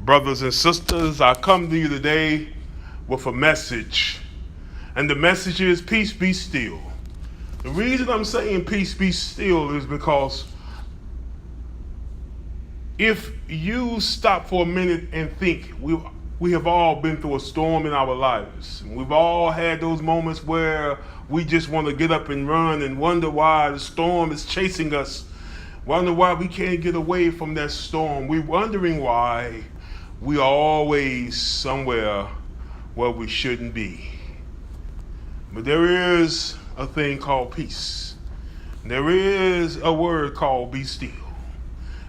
Brothers and sisters, I come to you today with a message. And the message is peace be still. The reason I'm saying peace be still is because if you stop for a minute and think, we have all been through a storm in our lives. And we've all had those moments where we just want to get up and run and wonder why the storm is chasing us. Wonder why we can't get away from that storm. We're wondering why we are always somewhere where we shouldn't be. But there is a thing called peace. There is a word called be still.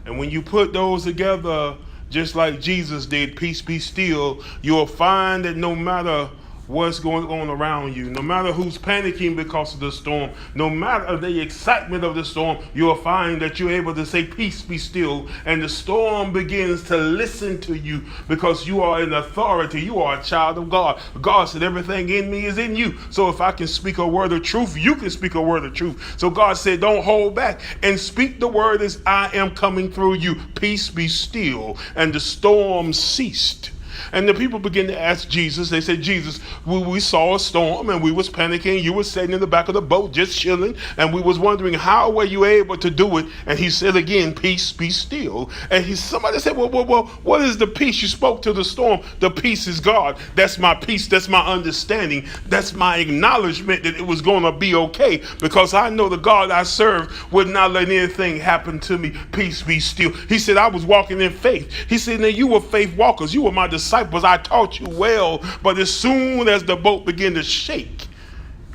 And when you put those together, just like Jesus did, peace be still, you'll find that no matter what's going on around you, no matter who's panicking because of the storm, no matter the excitement of the storm, you'll find that you're able to say, peace be still, and the storm begins to listen to you because you are in authority. You are a child of God. God said, everything in me is in you. So if I can speak a word of truth, you can speak a word of truth. So God said, don't hold back and speak the word as I am coming through you. Peace be still. And the storm ceased. And the people began to ask Jesus. They said, Jesus, we saw a storm and we was panicking. You were sitting in the back of the boat just chilling. And we was wondering, how were you able to do it? And he said again, peace be still. And somebody said, well, what is the peace? You spoke to the storm. The peace is God. That's my peace. That's my understanding. That's my acknowledgement that it was going to be okay. Because I know the God I serve would not let anything happen to me. Peace be still. He said, I was walking in faith. He said, now you were faith walkers. You were my disciples. I taught you well, but as soon as the boat began to shake,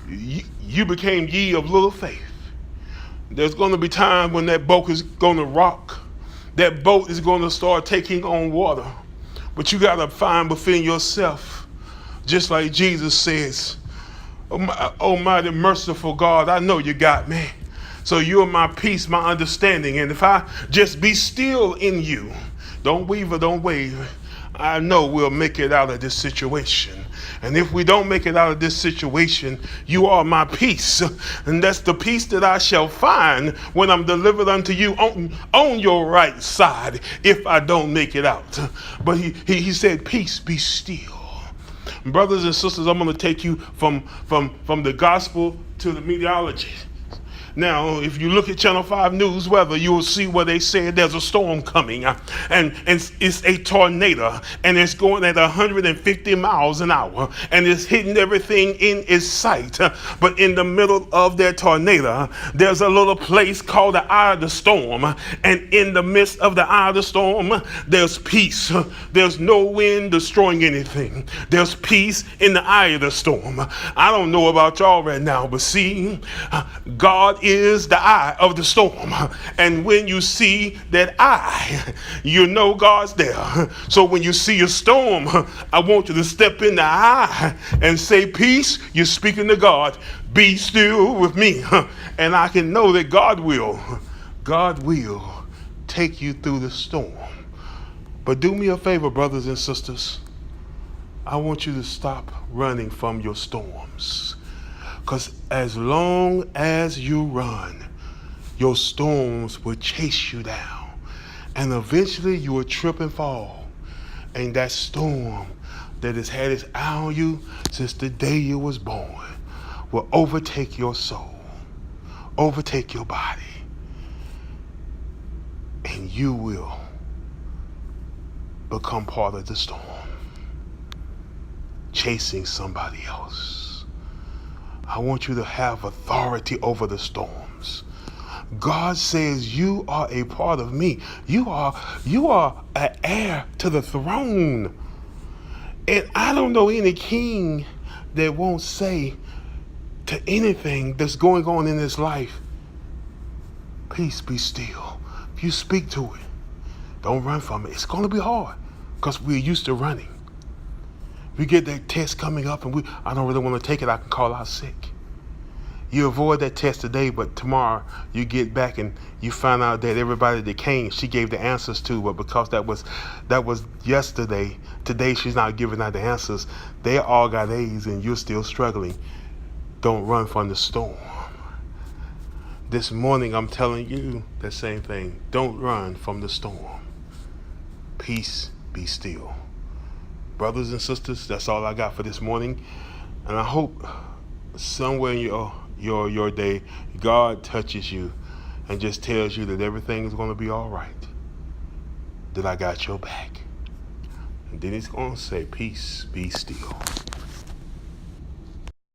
you became ye of little faith. There's going to be time when that boat is going to rock. That boat is going to start taking on water. But you got to find within yourself, just like Jesus says, Almighty merciful God, I know you got me. So you're my peace, my understanding. And if I just be still in you, don't waver, don't waver, I know we'll make it out of this situation. And if we don't make it out of this situation, you are my peace. And that's the peace that I shall find when I'm delivered unto you on your right side if I don't make it out. But he said, peace be still. Brothers and sisters, I'm going to take you from the gospel to the meteorology. Now, if you look at Channel 5 News weather, you will see where they said there's a storm coming, and it's a tornado, and it's going at 150 miles an hour, and it's hitting everything in its sight. But in the middle of that tornado, there's a little place called the eye of the storm, and in the midst of the eye of the storm, there's peace. There's no wind destroying anything. There's peace in the eye of the storm. I don't know about y'all right now, but see, God is the eye of the storm. And when you see that eye, you know God's there. So when you see a storm, I want you to step in the eye and say, peace, you're speaking to God. Be still with me. And I can know that God will take you through the storm. But do me a favor, brothers and sisters. I want you to stop running from your storms. Because as long as you run, your storms will chase you down. And eventually you will trip and fall. And that storm that has had its eye on you since the day you was born will overtake your soul, overtake your body. And you will become part of the storm, chasing somebody else. I want you to have authority over the storms. God says you are a part of me. You are an heir to the throne. And I don't know any king that won't say to anything that's going on in his life, peace be still. If you speak to it, don't run from it. It's going to be hard because we're used to running. We get that test coming up and I don't really want to take it. I can call out sick. You avoid that test today, but tomorrow you get back and you find out that everybody that came, she gave the answers to, but because that was yesterday, today she's not giving out the answers. They all got A's and you're still struggling. Don't run from the storm. This morning I'm telling you the same thing. Don't run from the storm. Peace be be still. Brothers and sisters, that's all I got for this morning. And I hope somewhere in your day, God touches you and just tells you that everything is going to be all right, that I got your back. And then he's going to say, peace, be still.